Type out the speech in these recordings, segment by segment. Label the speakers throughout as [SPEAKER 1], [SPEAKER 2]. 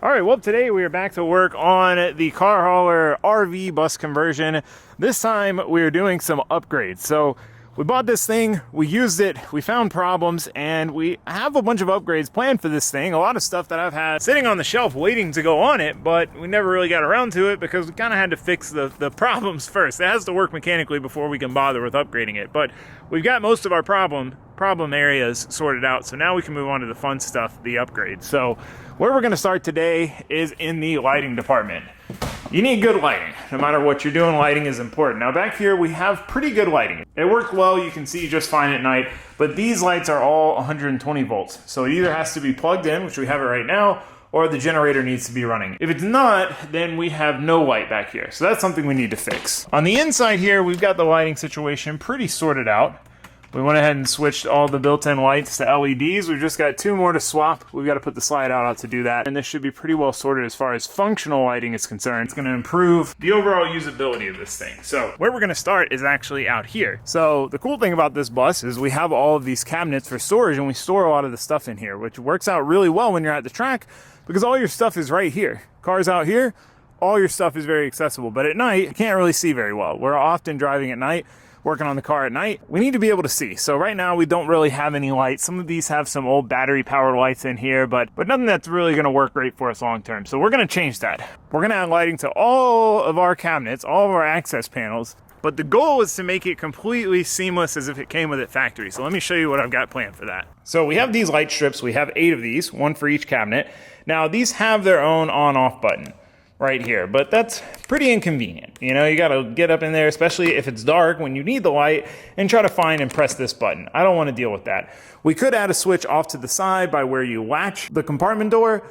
[SPEAKER 1] All right, well, today we are back to work on the car hauler RV bus conversion. This time we are doing some upgrades. So we bought this thing, we used it, we found problems, and we have a bunch of upgrades planned for this thing. A lot of stuff that I've had sitting on the shelf waiting to go on it, but we never really got around to it because we kind of had to fix the problems first. It has to work mechanically before we can bother with upgrading it. But we've got most of our problem areas sorted out, so now we can move on to the fun stuff, the upgrades. So where we're going to start today is in the lighting department. You need good lighting. No matter what you're doing, lighting is important. Now back here we have pretty good lighting. It worked well, you can see just fine at night, but these lights are all 120 volts. So it either has to be plugged in, which we have it right now, or the generator needs to be running. If it's not, then we have no light back here. So that's something we need to fix. On the inside here, we've got the lighting situation pretty sorted out. We went ahead and switched all the built-in lights to LEDs. We've just got 2 more to swap. We've got to put the slide out to do that. And this should be pretty well sorted as far as functional lighting is concerned. It's going to improve the overall usability of this thing. So where we're going to start is actually out here. So the cool thing about this bus is we have all of these cabinets for storage, and we store a lot of the stuff in here, which works out really well when you're at the track because all your stuff is right here. Cars out here, all your stuff is very accessible. But at night, you can't really see very well. We're often driving at night, working on the car at night. We need to be able to see. So right now we don't really have any lights. Some of these have some old battery powered lights in here, but nothing that's really going to work great for us long term. So we're going to change that. We're going to add lighting to all of our cabinets, all of our access panels, but the goal is to make it completely seamless as if it came with it factory. So let me show you what I've got planned for that. So we have these light strips. We have 8 of these, 1 for each cabinet. Now these have their own on-off button right here, but that's pretty inconvenient. You know, you got to get up in there, especially if it's dark when you need the light, and try to find and press this button. I don't want to deal with that. We could add a switch off to the side by where you latch the compartment door.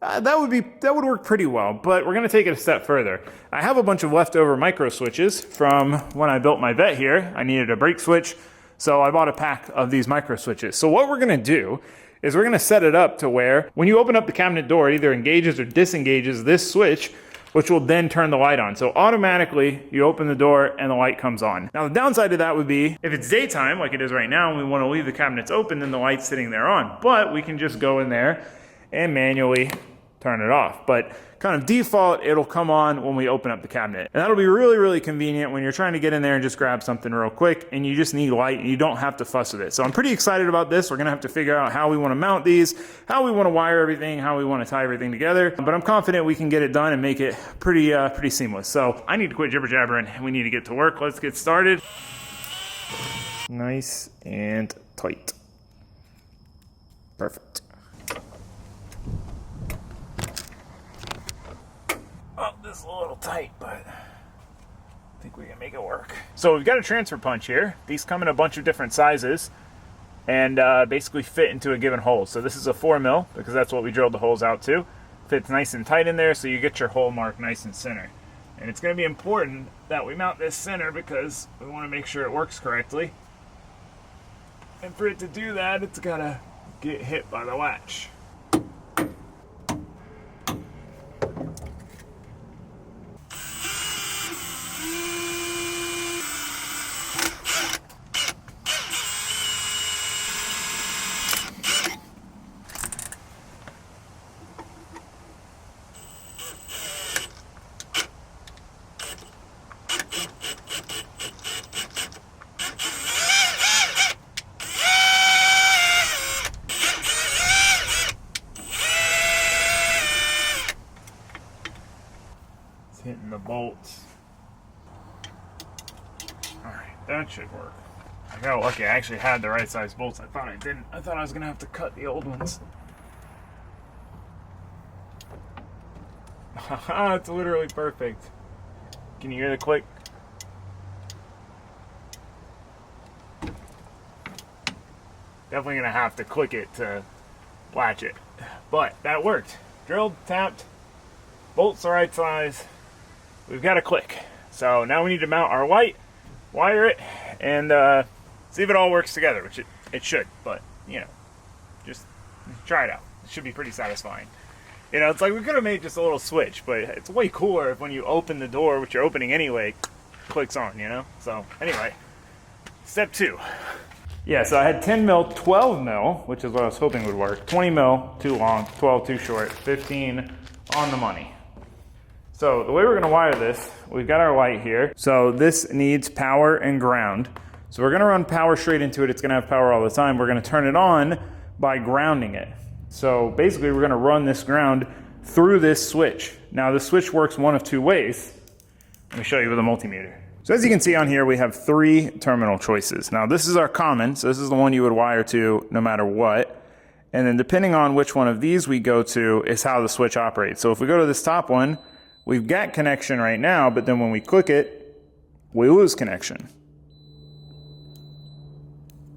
[SPEAKER 1] That would work pretty well, but we're going to take it a step further. I have a bunch of leftover micro switches from when I built my vet here. I needed a brake switch, so I bought a pack of these micro switches. So what we're going to do is we're going to set it up to where when you open up the cabinet door, it either engages or disengages this switch, which will then turn the light on. So automatically you open the door and the light comes on. Now the downside to that would be if it's daytime like it is right now and we want to leave the cabinets open, then the light's sitting there on. But we can just go in there and manually turn it off. But kind of default, it'll come on when we open up the cabinet. And that'll be really, really convenient when you're trying to get in there and just grab something real quick and you just need light and you don't have to fuss with it. So I'm pretty excited about this. We're gonna have to figure out how we wanna mount these, how we wanna wire everything, how we wanna tie everything together. But I'm confident we can get it done and make it pretty seamless. So I need to quit jibber jabbering and we need to get to work. Let's get started. Nice and tight. Perfect. Oh, this is a little tight, but I think we can make it work. So we've got a transfer punch here. These come in a bunch of different sizes and basically fit into a given hole. So this is a 4 mil because that's what we drilled the holes out to. Fits nice and tight in there so you get your hole mark nice and center. And it's going to be important that we mount this center because we want to make sure it works correctly. And for it to do that, it's got to get hit by the latch. Hitting the bolts. Alright, that should work. I got lucky, I actually had the right size bolts. I thought I didn't. I thought I was gonna have to cut the old ones. Haha, it's literally perfect. Can you hear the click? Definitely gonna have to click it to latch it. But that worked. Drilled, tapped, bolts the right size. We've got a click. So now we need to mount our light, wire it, and see if it all works together, which it should, but you know, just try it out. It should be pretty satisfying. You know, it's like we could have made just a little switch, but it's way cooler if when you open the door, which you're opening anyway, clicks on, you know? So anyway, step 2. Yeah, so I had 10 mil, 12 mil, which is what I was hoping would work. 20 mil, too long, 12 too short, 15 on the money. So the way we're gonna wire this, we've got our light here. So this needs power and ground. So we're gonna run power straight into it. It's gonna have power all the time. We're gonna turn it on by grounding it. So basically we're gonna run this ground through this switch. Now the switch works one of two ways. Let me show you with a multimeter. So as you can see on here, we have 3 terminal choices. Now this is our common, so this is the one you would wire to no matter what. And then depending on which one of these we go to is how the switch operates. So if we go to this top one, we've got connection right now, but then when we click it, we lose connection.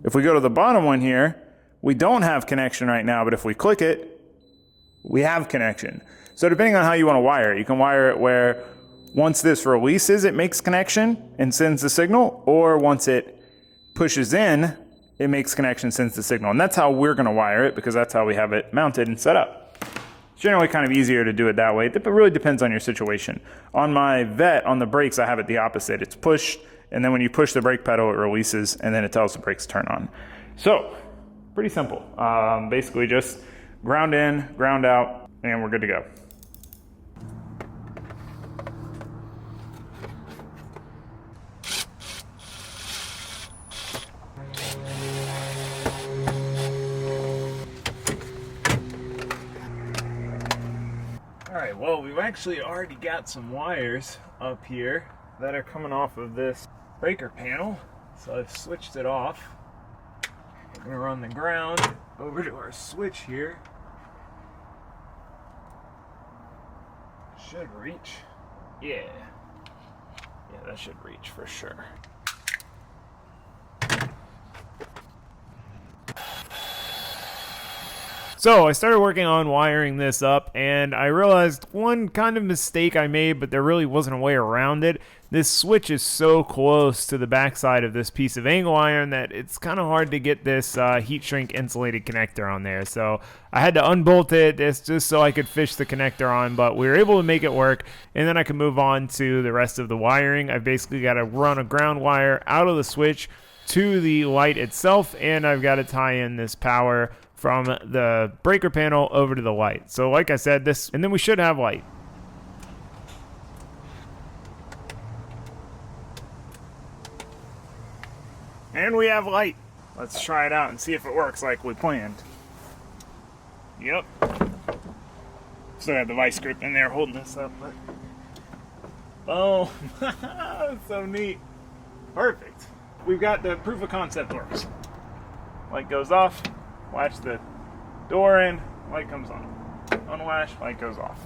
[SPEAKER 1] If we go to the bottom one here, we don't have connection right now, but if we click it, we have connection. So depending on how you want to wire it, you can wire it where once this releases, it makes connection and sends the signal, or once it pushes in, it makes connection, sends the signal. And that's how we're going to wire it, because that's how we have it mounted and set up. It's generally kind of easier to do it that way. It really depends on your situation. On my Vet, on the brakes, I have it the opposite. It's pushed, and then when you push the brake pedal, it releases, and then it tells the brakes to turn on. So, pretty simple. Basically just ground in, ground out, and we're good to go. Alright, well, we've actually already got some wires up here that are coming off of this breaker panel. So I've switched it off. I'm going to run the ground over to our switch here. Should reach. Yeah. Yeah, that should reach for sure. So I started working on wiring this up, and I realized one kind of mistake I made, but there really wasn't a way around it. This switch is so close to the backside of this piece of angle iron that it's kind of hard to get this heat shrink insulated connector on there. So I had to unbolt it just so I could fish the connector on, but we were able to make it work, and then I can move on to the rest of the wiring. I've basically got to run a ground wire out of the switch to the light itself, and I've got to tie in this power from the breaker panel over to the light. So like I said, this, and then we should have light. And we have light. Let's try it out and see if it works like we planned. Yep. Still have the vice grip in there holding this up, but oh, that's so neat. Perfect. We've got the proof of concept works. Light goes off. Latch the door in, light comes on. Unlatch, light goes off.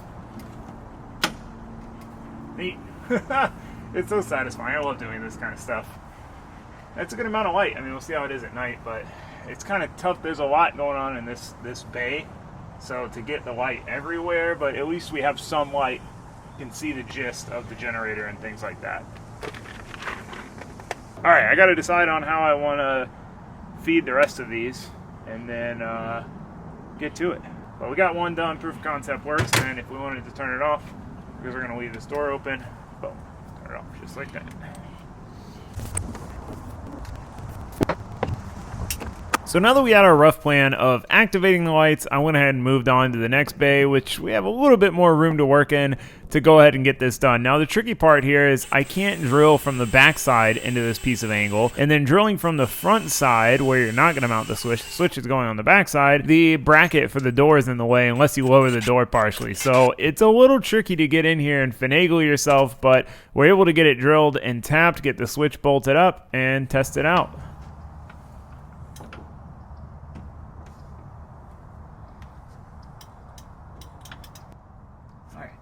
[SPEAKER 1] Neat. It's so satisfying. I love doing this kind of stuff. That's a good amount of light. I mean, we'll see how it is at night, but it's kind of tough. There's a lot going on in this bay, so to get the light everywhere, but at least we have some light. You can see the gist of the generator and things like that. All right, I got to decide on how I want to feed the rest of these, and then get to it. But we got one done, proof of concept works, and if we wanted to turn it off, because we're going to leave this door open, boom, turn it off just like that. So now that we had our rough plan of activating the lights, I went ahead and moved on to the next bay, which we have a little bit more room to work in to go ahead and get this done. Now the tricky part here is I can't drill from the back side into this piece of angle, and then drilling from the front side where you're not going to mount the switch is going on the back side, the bracket for the door is in the way unless you lower the door partially. So it's a little tricky to get in here and finagle yourself, but we're able to get it drilled and tapped, get the switch bolted up, and test it out.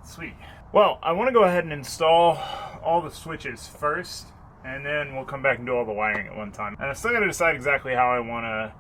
[SPEAKER 1] Sweet. Well, I want to go ahead and install all the switches first, and then we'll come back and do all the wiring at one time. And I still got to decide exactly how I want to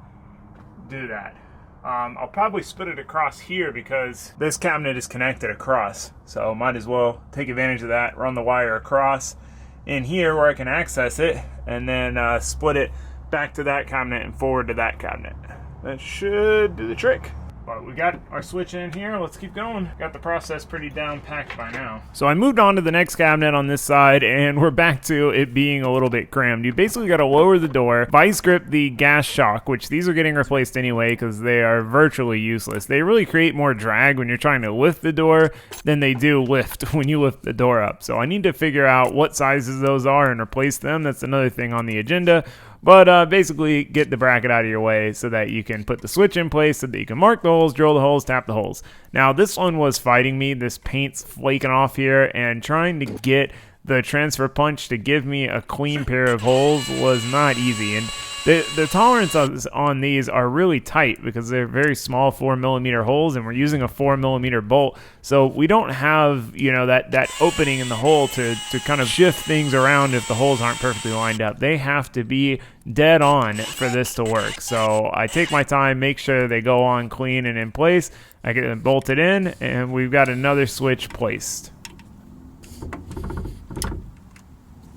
[SPEAKER 1] do that. I'll probably split it across here because this cabinet is connected across, so might as well take advantage of that, run the wire across in here where I can access it, and then split it back to that cabinet and forward to that cabinet. That should do the trick. But we got our switch in here. Let's keep going. Got the process pretty down packed by now. So I moved on to the next cabinet on this side, and we're back to it being a little bit crammed. You basically got to lower the door, vice grip the gas shock, which these are getting replaced anyway because they are virtually useless. They really create more drag when you're trying to lift the door than they do lift when you lift the door up. So I need to figure out what sizes those are and replace them. That's another thing on the agenda. But basically, get the bracket out of your way so that you can put the switch in place so that you can mark the holes, drill the holes, tap the holes. Now, this one was fighting me. This paint's flaking off here, and trying to get the transfer punch to give me a clean pair of holes was not easy. And the tolerances on these are really tight because they're very small 4mm holes, and we're using a 4mm bolt. So we don't have, you know, that opening in the hole to kind of shift things around if the holes aren't perfectly lined up. They have to be dead on for this to work. So I take my time, make sure they go on clean and in place. I get them bolted in, and we've got another switch placed.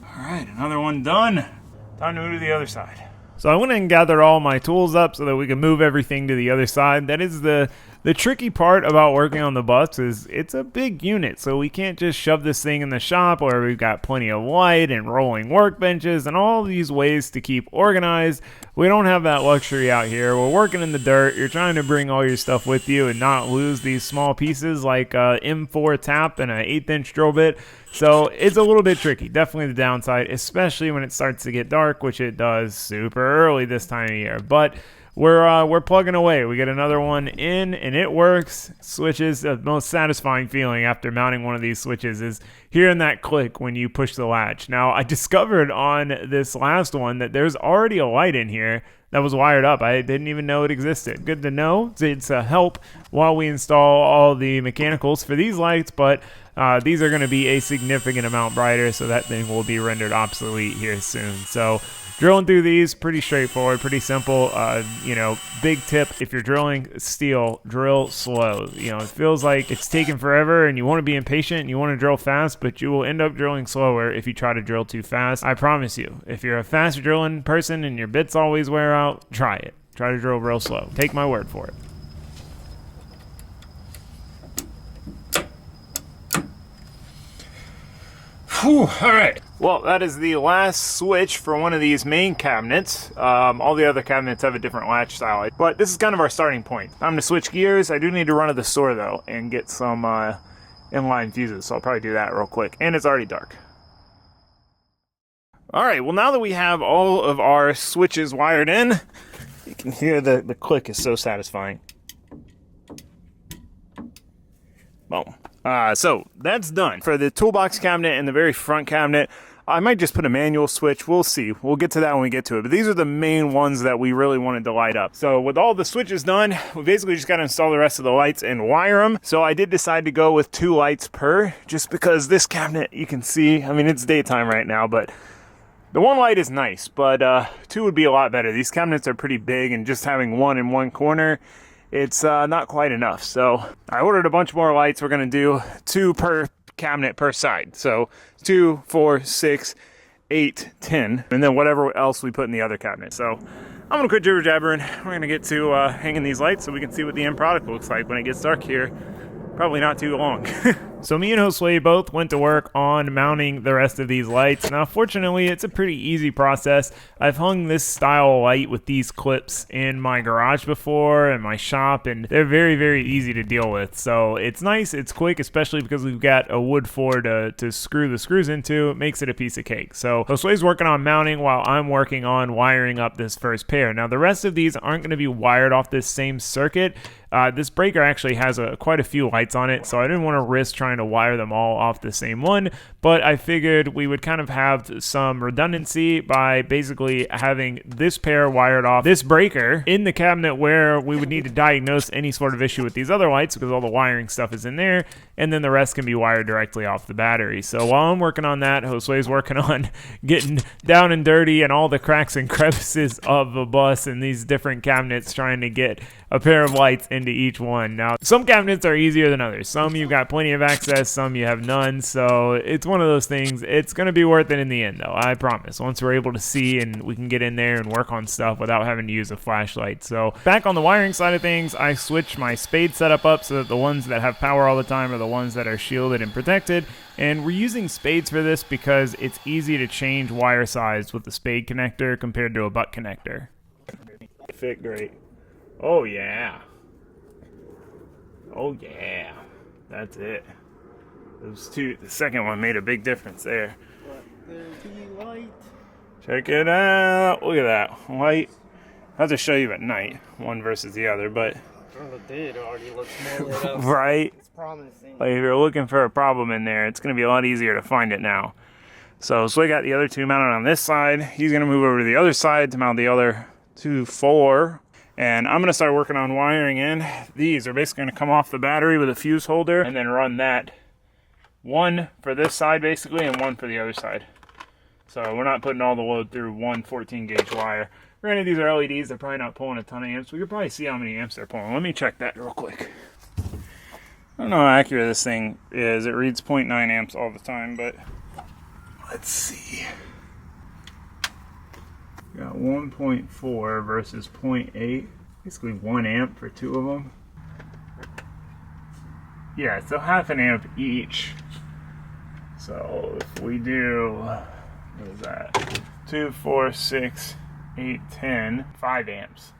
[SPEAKER 1] All right, another one done. Time to move to the other side. So I went and gathered all my tools up so that we can move everything to the other side. That is the tricky part about working on the bus, is it's a big unit, so we can't just shove this thing in the shop where we've got plenty of light and rolling workbenches and all these ways to keep organized. We don't have that luxury out here. We're working in the dirt. You're trying to bring all your stuff with you and not lose these small pieces like a M4 tap and an 1/8" drill bit. So it's a little bit tricky, definitely the downside, especially when it starts to get dark, which it does super early this time of year. But we're plugging away. We get another one in, and it works. Switches, the most satisfying feeling after mounting one of these switches is hearing that click when you push the latch. Now, I discovered on this last one that there's already a light in here that was wired up. I didn't even know it existed. Good to know. It's a help while we install all the mechanicals for these lights, but these are going to be a significant amount brighter, so that thing will be rendered obsolete here soon. So drilling through these, pretty straightforward, pretty simple. You know, big tip, if you're drilling steel, drill slow. You know, it feels like it's taking forever and you want to be impatient and you want to drill fast, but you will end up drilling slower if you try to drill too fast. I promise you, if you're a fast drilling person and your bits always wear out, try it. Try to drill real slow. Take my word for it. Whew, all right. Well, that is the last switch for one of these main cabinets. All the other cabinets have a different latch style, but this is kind of our starting point. Time to switch gears. I do need to run to the store, though, and get some inline fuses, so I'll probably do that real quick. And it's already dark. All right, well, now that we have all of our switches wired in, you can hear the click is so satisfying. Boom. So that's done. For the toolbox cabinet and the very front cabinet, I might just put a manual switch. We'll see. We'll get to that when we get to it. But these are the main ones that we really wanted to light up. So with all the switches done, we basically just got to install the rest of the lights and wire them. So I did decide to go with 2 lights per, just because this cabinet, you can see, I mean, it's daytime right now, but the 1 light is nice, but 2 would be a lot better. These cabinets are pretty big, and just having 1 in one corner, it's not quite enough. So I ordered a bunch more lights. We're going to do 2 per cabinet per side. So 2, 4, 6, 8, 10, and then whatever else we put in the other cabinet. So I'm going to quit jibber jabbering. We're going to get to hanging these lights so we can see what the end product looks like when it gets dark here. Probably not too long. So me and Josue both went to work on mounting the rest of these lights. Now, fortunately, it's a pretty easy process. I've hung this style light with these clips in my garage before and my shop, and they're very, very easy to deal with. So it's nice, it's quick, especially because we've got a wood floor to screw the screws into. It makes it a piece of cake. So Josue's working on mounting while I'm working on wiring up this first pair. Now, the rest of these aren't going to be wired off this same circuit. This breaker actually has quite a few lights on it, so I didn't want to risk trying to wire them all off the same one, but I figured we would kind of have some redundancy by basically having this pair wired off this breaker in the cabinet where we would need to diagnose any sort of issue with these other lights because all the wiring stuff is in there, and then the rest can be wired directly off the battery. So while I'm working on that, Josue's working on getting down and dirty and all the cracks and crevices of the bus and these different cabinets, trying to get a pair of lights into each one. Now, some cabinets are easier than others. Some you've got plenty of access, some you have none. So it's one of those things. It's going to be worth it in the end, though. I promise. Once we're able to see and we can get in there and work on stuff without having to use a flashlight. So back on the wiring side of things, I switched my spade setup up so that the ones that have power all the time are the ones that are shielded and protected. And we're using spades for this because it's easy to change wire size with the spade connector compared to a butt connector. Fit great. Oh yeah. Oh yeah. That's it. Those two, the second one made a big difference there. Check it out. Look at that. Light. I'll have to show you at night, one versus the other, but
[SPEAKER 2] From the day, it already looks more lit up.
[SPEAKER 1] right?
[SPEAKER 2] It's promising.
[SPEAKER 1] Like if you're looking for a problem in there, it's going to be a lot easier to find it now. So I got the other two mounted on this side. He's going to move over to the other side to mount the other 4. And I'm going to start working on wiring in. These are basically going to come off the battery with a fuse holder and then run that. One for this side basically and one for the other side. So we're not putting all the load through one 14 gauge wire. Granted, these are LEDs, they're probably not pulling a ton of amps. We could probably see how many amps they're pulling. Let me check that real quick. I don't know how accurate this thing is. It reads 0.9 amps all the time, but let's see. We got 1.4 versus 0.8. Basically 1 amp for 2 of them. Yeah, so half an amp each. So if we do, what is that? 2, 4, 6, 8, 10, 5 amps.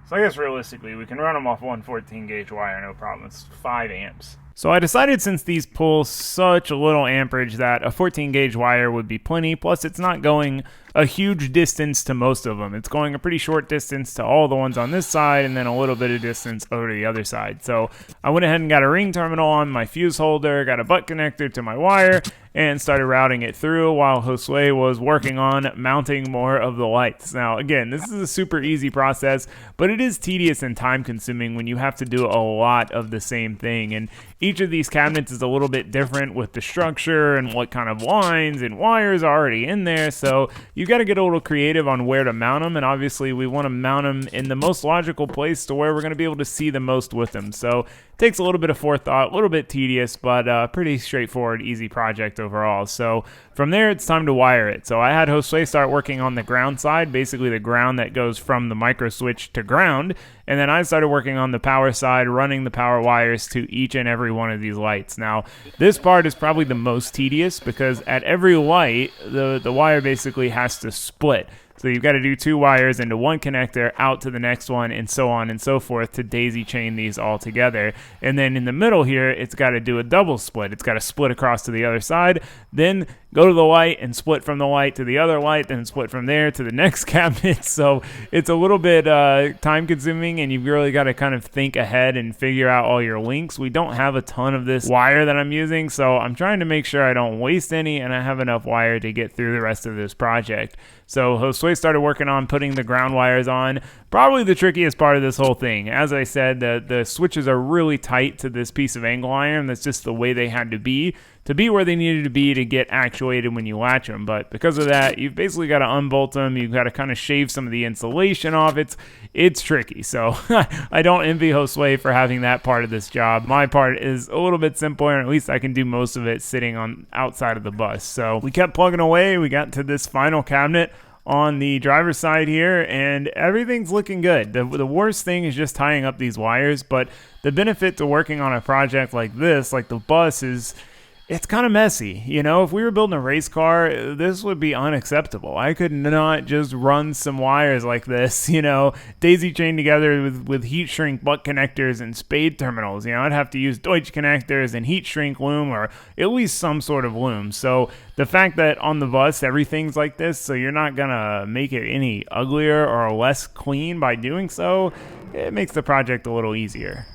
[SPEAKER 1] So I guess realistically we can run them off one 14 gauge wire, no problem. It's 5 amps. So I decided since these pull such a little amperage that a 14 gauge wire would be plenty, plus it's not going a huge distance to most of them. It's going a pretty short distance to all the ones on this side and then a little bit of distance over to the other side. So I went ahead and got a ring terminal on my fuse holder, got a butt connector to my wire, and started routing it through while Josue was working on mounting more of the lights. Now again, this is a super easy process, but it is tedious and time consuming when you have to do a lot of the same thing. And each of these cabinets is a little bit different with the structure and what kind of lines and wires are already in there. So you got to get a little creative on where to mount them. And obviously we want to mount them in the most logical place to where we're going to be able to see the most with them. So it takes a little bit of forethought, a little bit tedious, but pretty straightforward, easy project overall. So from there, it's time to wire it. So I had Josue start working on the ground side, basically the ground that goes from the micro switch to ground. And then I started working on the power side, running the power wires to each and every one of these lights. Now, this part is probably the most tedious because at every light, the wire basically has to split. So you've got to do 2 wires into one connector out to the next one and so on and so forth to daisy chain these all together. And then in the middle here, it's got to do a double split. It's got to split across to the other side, then go to the light and split from the light to the other light, then split from there to the next cabinet. So it's a little bit time consuming and you've really got to kind of think ahead and figure out all your links. We don't have a ton of this wire that I'm using, so I'm trying to make sure I don't waste any and I have enough wire to get through the rest of this project. So Josue started working on putting the ground wires on. Probably the trickiest part of this whole thing. As I said, the switches are really tight to this piece of angle iron. That's just the way they had to be where they needed to be to get actuated when you latch them. But because of that, you've basically got to unbolt them. You've got to kind of shave some of the insulation off. It's tricky. So I don't envy Josue for having that part of this job. My part is a little bit simpler, and at least I can do most of it sitting on outside of the bus. So we kept plugging away. We got to this final cabinet on the driver's side here, and everything's looking good. The worst thing is just tying up these wires, but the benefit to working on a project like this, like the bus, is it's kind of messy. You know, if we were building a race car, this would be unacceptable. I could not just run some wires like this, you know, daisy chained together with heat shrink butt connectors and spade terminals. You know, I'd have to use Deutsch connectors and heat shrink loom or at least some sort of loom. So the fact that on the bus everything's like this, so you're not gonna make it any uglier or less clean by doing so, it makes the project a little easier.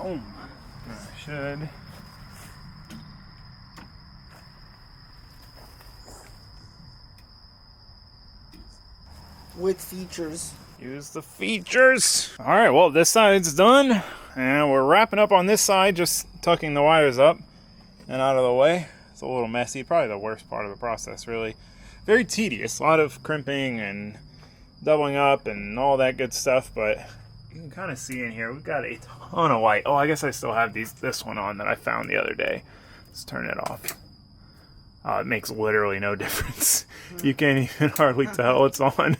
[SPEAKER 1] Boom. I should.
[SPEAKER 2] With features.
[SPEAKER 1] Use the features. All right, well, this side's done. And we're wrapping up on this side, just tucking the wires up and out of the way. It's a little messy, probably the worst part of the process, really. very tedious. A lot of crimping and doubling up and all that good stuff, but you can kind of see in here, we've got a ton of white. Oh, I guess I still have this one on that I found the other day. Let's turn it off. It makes literally no difference. You can't even hardly tell it's on.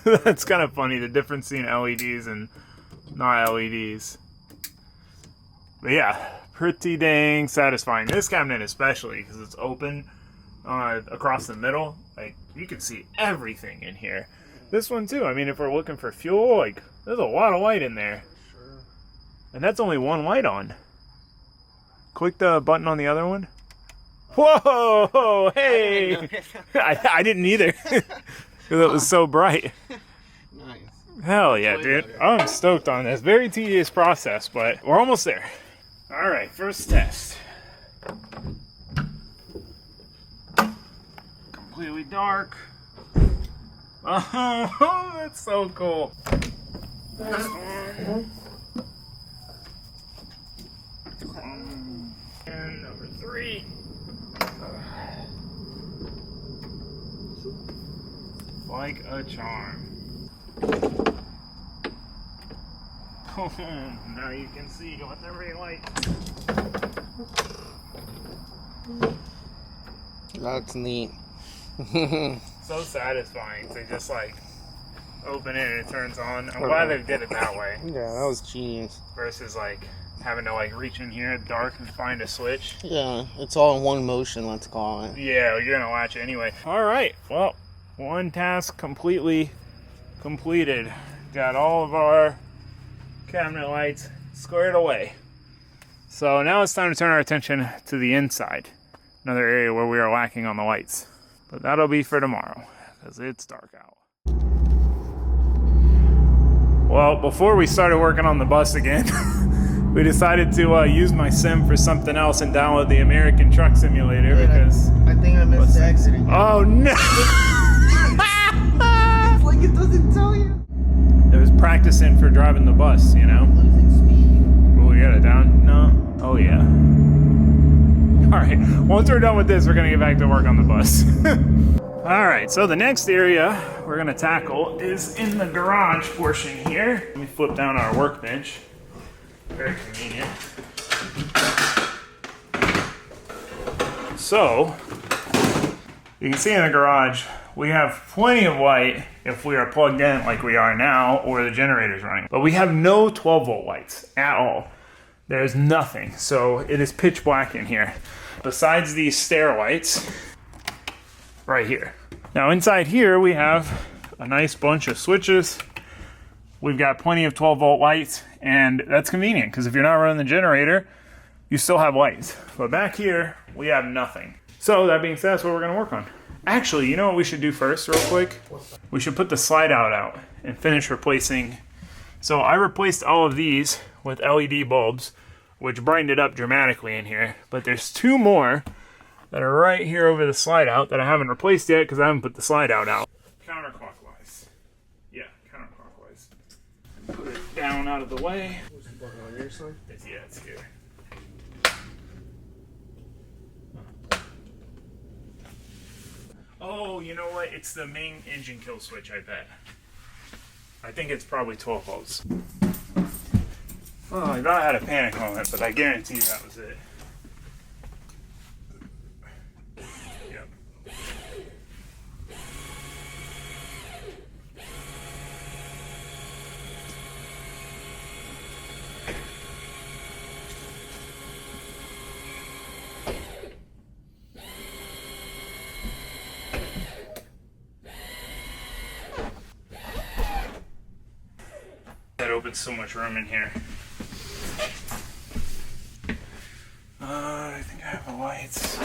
[SPEAKER 1] That's kind of funny, the difference between LEDs and not LEDs. But yeah, pretty dang satisfying. This cabinet especially, because it's open across the middle. Like, you can see everything in here. This one too, I mean, if we're looking for fuel, like, there's a lot of light in there.
[SPEAKER 2] Sure.
[SPEAKER 1] And that's only one light on. Click the button on the other one. Whoa, hey! I didn't either. Because it was so bright.
[SPEAKER 2] Nice.
[SPEAKER 1] Hell yeah, dude. I'm stoked on this. Very tedious process, but we're almost there. Alright, first test. Completely dark. Oh, that's so cool. And number 3. Like a charm. Oh, now you can see with every light.
[SPEAKER 2] That's neat.
[SPEAKER 1] So satisfying to just like open it and it turns on. I'm glad they did it that way.
[SPEAKER 2] Yeah, that was genius.
[SPEAKER 1] Versus like having to like reach in here dark and find a switch.
[SPEAKER 2] Yeah, it's all in one motion, let's call it.
[SPEAKER 1] Yeah, you're gonna latch it anyway. Alright, well, one task completely completed. Got all of our cabinet lights squared away. So now it's time to turn our attention to the inside. Another area where we are lacking on the lights. But that'll be for tomorrow, because it's dark out. Well, before we started working on the bus again, we decided to use my sim for something else and download the American Truck Simulator because...
[SPEAKER 2] I think I missed the exit again.
[SPEAKER 1] Oh no!
[SPEAKER 2] It's like it doesn't tell you.
[SPEAKER 1] It was practicing for driving the bus, you know?
[SPEAKER 2] Losing speed.
[SPEAKER 1] Oh, we got it down? No? Oh yeah. Alright, once we're done with this, we're gonna get back to work on the bus. Alright, so the next area we're gonna tackle is in the garage portion here. Let me flip down our workbench. Very convenient. So, you can see in the garage, we have plenty of light if we are plugged in like we are now or the generator's running. But we have no 12 volt lights at all. There's nothing, so it is pitch black in here. Besides these stair lights, right here. Now inside here we have a nice bunch of switches. We've got plenty of 12 volt lights, and that's convenient because if you're not running the generator, you still have lights. But back here, we have nothing. So that being said, that's what we're gonna work on. Actually, you know what we should do first real quick? We should put the slide out and finish replacing. So I replaced all of these with LED bulbs, which brightened it up dramatically in here. But there's 2 more that are right here over the slide out that I haven't replaced yet because I haven't put the slide out. Counterclockwise. Yeah, counterclockwise. Put it down out of the way.
[SPEAKER 2] What's the button on your side?
[SPEAKER 1] Yeah, it's here. Oh, you know what? It's the main engine kill switch, I bet. I think it's probably 12 volts. Oh, I thought I had a panic moment, but I guarantee that was it. Yep. That opens so much room in here. I think I have the lights.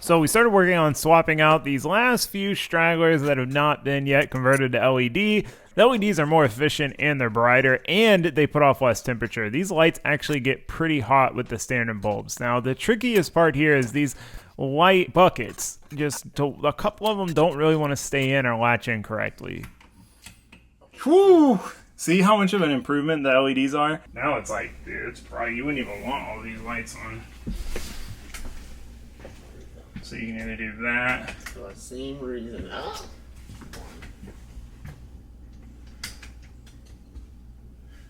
[SPEAKER 1] So we started working on swapping out these last few stragglers that have not been yet converted to LED. The LEDs are more efficient and they're brighter and they put off less temperature. These lights actually get pretty hot with the standard bulbs. Now the trickiest part here is these light buckets. A couple of them don't really want to stay in or latch in correctly. Whew! See how much of an improvement the LEDs are? Now it's like, dude, it's probably, you wouldn't even want all these lights on. So you can either do that.
[SPEAKER 2] For the same reason.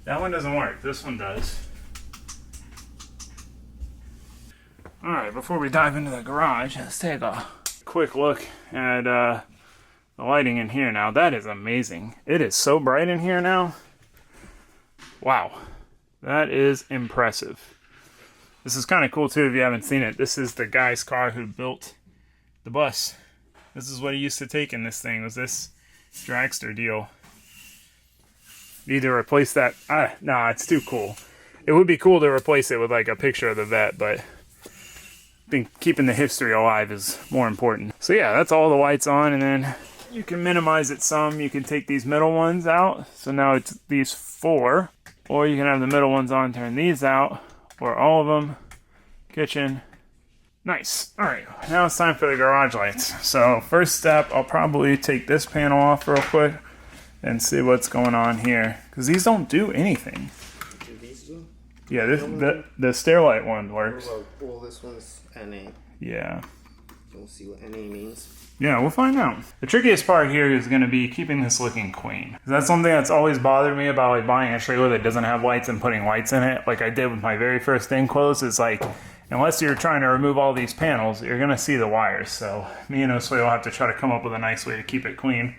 [SPEAKER 1] That one doesn't work. This one does. Alright, before we dive into the garage, let's take a quick look at the lighting in here now. That is amazing. It is so bright in here now. Wow. That is impressive. This is kind of cool too if you haven't seen it. This is the guy's car who built the bus. This is what he used to take in this thing, was this dragster deal. Need to replace that. Nah, it's too cool. It would be cool to replace it with like a picture of the vet, but I think keeping the history alive is more important. So yeah, that's all the lights on, and then you can minimize it some. You can take these middle ones out. So now it's these 4, or you can have the middle ones on, turn these out, or all of them. Kitchen. Nice. All right, now it's time for the garage lights. So first step, I'll probably take this panel off real quick and see what's going on here, because these don't do anything.
[SPEAKER 2] Do these do?
[SPEAKER 1] Yeah, the stairlight one works.
[SPEAKER 2] Well, this one's NA.
[SPEAKER 1] Yeah.
[SPEAKER 2] We'll see what NA means.
[SPEAKER 1] Yeah, we'll find out. The trickiest part here is going to be keeping this looking clean. That's something that's always bothered me about like buying a trailer that doesn't have lights and putting lights in it. Like I did with my very first enclose. It's like, unless you're trying to remove all these panels, you're going to see the wires. So me and Osway will have to try to come up with a nice way to keep it clean.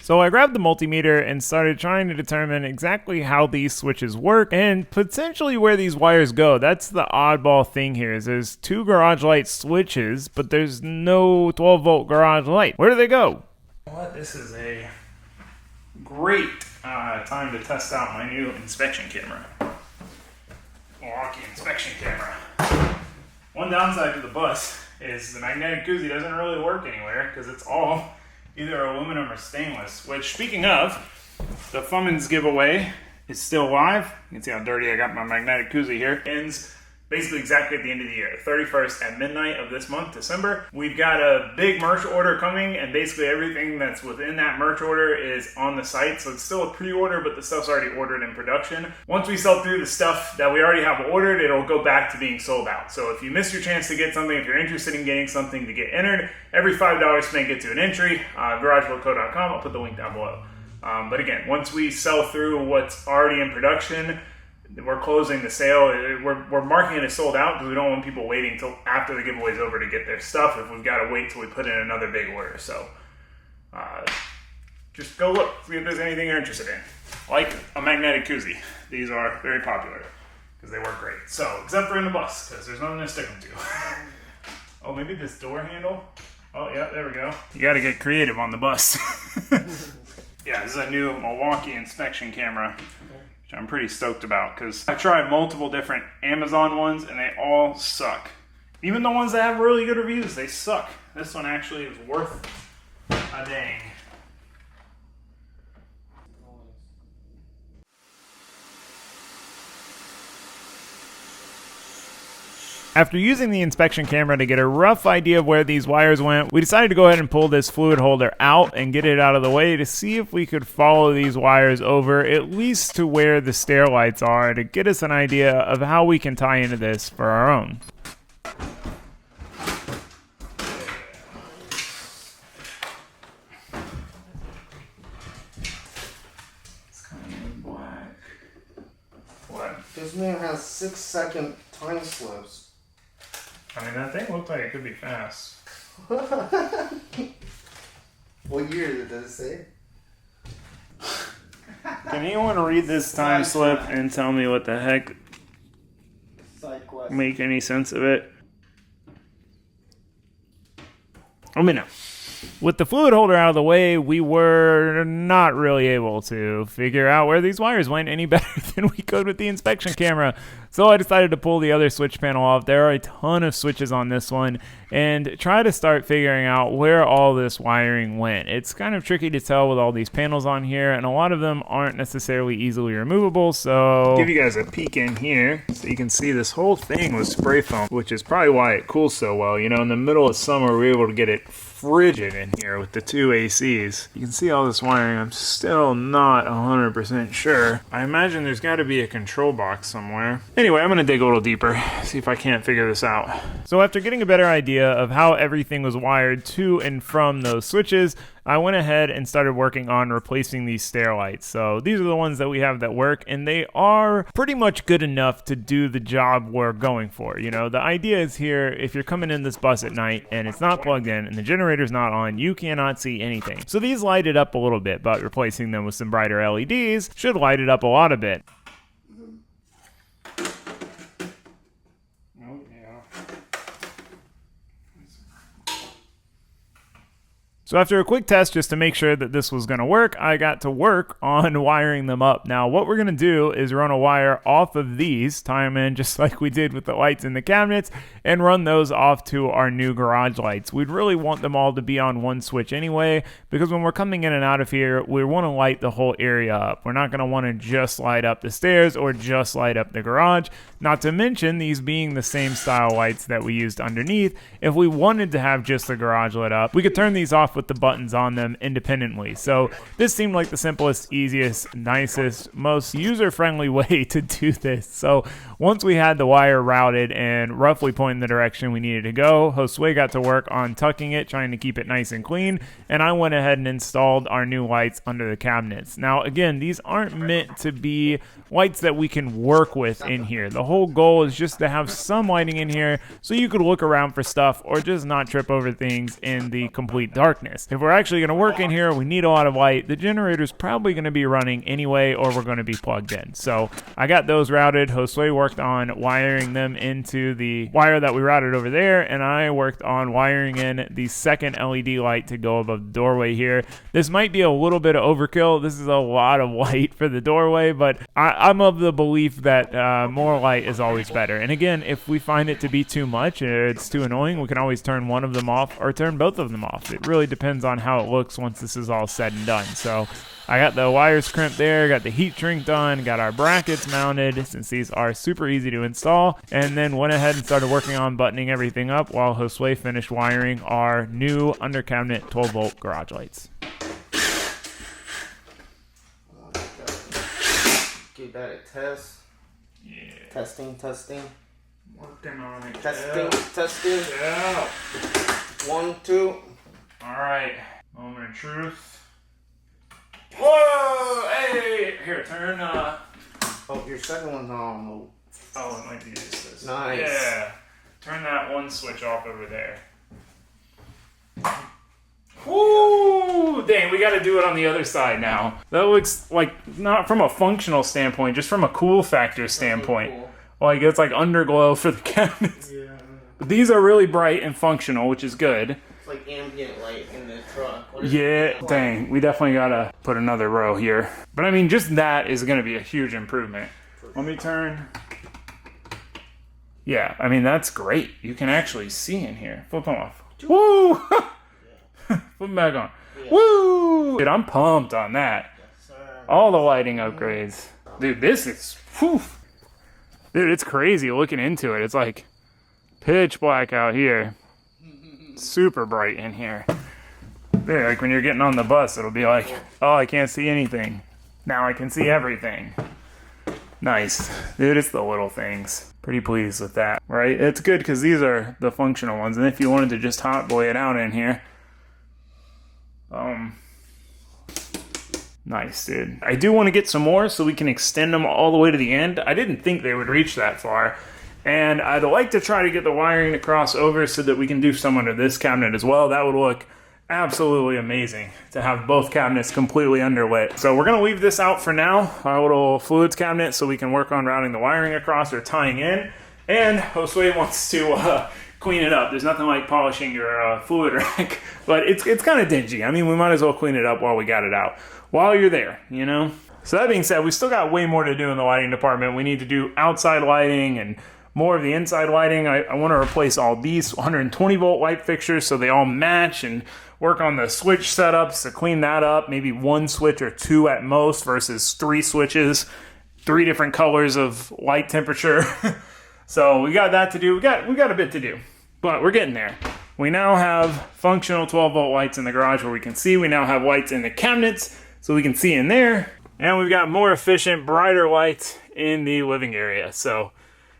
[SPEAKER 1] So I grabbed the multimeter and started trying to determine exactly how these switches work and potentially where these wires go. That's the oddball thing here, is there's 2 garage light switches, but there's no 12-volt garage light. Where do they go? Well, this is a great time to test out my new inspection camera. Milwaukee inspection camera. One downside to the bus is the magnetic koozie doesn't really work anywhere because it's all either aluminum or stainless, which, speaking of, the Fummins giveaway is still live. You can see how dirty I got my magnetic koozie here. Ends basically exactly at the end of the year, 31st at midnight of this month, December. We've got a big merch order coming, and basically everything that's within that merch order is on the site. So it's still a pre-order, but the stuff's already ordered in production. Once we sell through the stuff that we already have ordered, it'll go back to being sold out. So if you miss your chance to get something, if you're interested in getting something to get entered, every $5 spent gets you an entry. GarageBookCo.com, I'll put the link down below. But again, once we sell through what's already in production, we're closing the sale. We're marking it as sold out because we don't want people waiting till after the giveaway's over to get their stuff if we've got to wait till we put in another big order. So just go look, see if there's anything you're interested in. Like a magnetic koozie. These are very popular because they work great. So, except for in the bus, because there's nothing to stick them to. Oh, maybe this door handle? Oh, yeah, there we go. You got to get creative on the bus. Yeah, this is a new Milwaukee inspection camera, which I'm pretty stoked about because I tried multiple different Amazon ones and they all suck. Even the ones that have really good reviews, they suck. This one actually is worth a dang. After using the inspection camera to get a rough idea of where these wires went, we decided to go ahead and pull this fluid holder out and get it out of the way to see if we could follow these wires over at least to where the stair lights are to get us an idea of how we can tie into this for our own. It's kind of black. What?
[SPEAKER 2] This man has 6-second time slips.
[SPEAKER 1] I mean, that thing looked like it could be fast.
[SPEAKER 2] What year does it say?
[SPEAKER 1] Can anyone read this time slip and tell me what the heck
[SPEAKER 2] Side quest.
[SPEAKER 1] make any sense of it? Let me know. With the fluid holder out of the way, we were not really able to figure out where these wires went any better than we could with the inspection camera. So I decided to pull the other switch panel off. There are a ton of switches on this one and try to start figuring out where all this wiring went. It's kind of tricky to tell with all these panels on here, and a lot of them aren't necessarily easily removable. So give you guys a peek in here so you can see this whole thing was spray foam, which is probably why it cools so well. You know, in the middle of summer, we were able to get it frigid in here with the two ACs. You can see all this wiring. I'm still not 100% sure. I imagine there's got to be a control box somewhere. Anyway, I'm going to dig a little deeper, see if I can't figure this out. So after getting a better idea of how everything was wired to and from those switches, I went ahead and started working on replacing these stair lights. So these are the ones that we have that work, and they are pretty much good enough to do the job we're going for. You know, the idea is here, if you're coming in this bus at night and it's not plugged in and the generator's not on, you cannot see anything. So these light it up a little bit, but replacing them with some brighter LEDs should light it up a lot a bit. So after a quick test just to make sure that this was going to work, I got to work on wiring them up. Now what we're going to do is run a wire off of these, tie them in just like we did with the lights in the cabinets, and run those off to our new garage lights. We'd really want them all to be on one switch anyway, because when we're coming in and out of here, we want to light the whole area up. We're not going to want to just light up the stairs or just light up the garage. Not to mention these being the same style lights that we used underneath. If we wanted to have just the garage lit up, we could turn these off with the buttons on them independently. So this seemed like the simplest, easiest, nicest, most user-friendly way to do this. So once we had the wire routed and roughly pointing the direction we needed to go, Josue got to work on tucking it, trying to keep it nice and clean, and I went ahead and installed our new lights under the cabinets. Now again, these aren't meant to be lights that we can work with in here. The whole goal is just to have some lighting in here so you could look around for stuff or just not trip over things in the complete darkness. If we're actually going to work in here, we need a lot of light. The generator's probably going to be running anyway, or we're going to be plugged in. So I got those routed. Josue worked on wiring them into the wire that we routed over there, and I worked on wiring in the second LED light to go above the doorway here. This might be a little bit of overkill. This is a lot of light for the doorway, but I'm of the belief that more light is always better. And again, if we find it to be too much, it's too annoying, we can always turn one of them off or turn both of them off. It really depends on how it looks once this is all said and done. So I got the wires crimped there, got the heat shrink done, got our brackets mounted since these are super easy to install, and then went ahead and started working on buttoning everything up while Josue finished wiring our new under cabinet 12-volt garage lights.
[SPEAKER 2] Give that a test.
[SPEAKER 1] Yeah.
[SPEAKER 2] Testing.
[SPEAKER 1] Working on it.
[SPEAKER 2] Testing.
[SPEAKER 1] Yeah.
[SPEAKER 2] 1, 2.
[SPEAKER 1] Alright. Moment of truth. Whoa! Hey! Here, turn,
[SPEAKER 2] Oh, your second one's on.
[SPEAKER 1] Oh, it might be just this.
[SPEAKER 2] Nice.
[SPEAKER 1] Yeah. Turn that one switch off over there. Woo! Dang, we gotta do it on the other side now. That looks like, not from a functional standpoint, just from a cool factor standpoint.
[SPEAKER 2] Cool.
[SPEAKER 1] Like, it's like underglow for the cabinets.
[SPEAKER 2] Yeah.
[SPEAKER 1] But these are really bright and functional, which is good.
[SPEAKER 2] It's like ambient light in the truck.
[SPEAKER 1] Yeah, dang, we definitely gotta put another row here. But I mean, just that is gonna be a huge improvement. Let me turn. Yeah, I mean, that's great. You can actually see in here. Flip them off. Woo! Flip them back on.
[SPEAKER 2] Yeah.
[SPEAKER 1] Woo! Dude, I'm pumped on that.
[SPEAKER 2] Yes, sir.
[SPEAKER 1] All the lighting upgrades. Dude, this is, whew. Dude, it's crazy looking into it. It's like pitch black out here. Super bright in here. Dude, like when you're getting on the bus, it'll be like, oh, I can't see anything. Now I can see everything. Nice. Dude, it's the little things. Pretty pleased with that, right? It's good because these are the functional ones. And if you wanted to just hot boy it out in here, nice, dude. I do want to get some more so we can extend them all the way to the end. I didn't think they would reach that far. And I'd like to try to get the wiring to cross over so that we can do some under this cabinet as well. That would look absolutely amazing to have both cabinets completely underlit. So we're going to leave this out for now, our little fluids cabinet, so we can work on routing the wiring across or tying in. And Josue wants to clean it up. There's nothing like polishing your fluid rack, but it's kind of dingy. I mean, we might as well clean it up while we got it out, while you're there, you know? So that being said, we still got way more to do in the lighting department. We need to do outside lighting and more of the inside lighting. I want to replace all these 120 volt light fixtures so they all match, and work on the switch setups to clean that up. Maybe one switch or two at most versus 3 switches, 3 different colors of light temperature. So we got that to do. We got a bit to do, but we're getting there. We now have functional 12-volt lights in the garage where we can see. We now have lights in the cabinets so we can see in there. And we've got more efficient, brighter lights in the living area. So,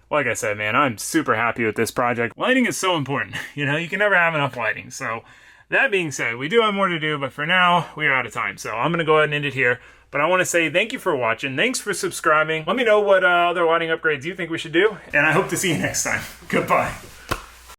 [SPEAKER 1] like I said, man, I'm super happy with this project. Lighting is so important. You know, you can never have enough lighting. So, that being said, we do have more to do, but for now, we are out of time. So, I'm going to go ahead and end it here. But I want to say thank you for watching. Thanks for subscribing. Let me know what other lighting upgrades you think we should do. And I hope to see you next time. Goodbye.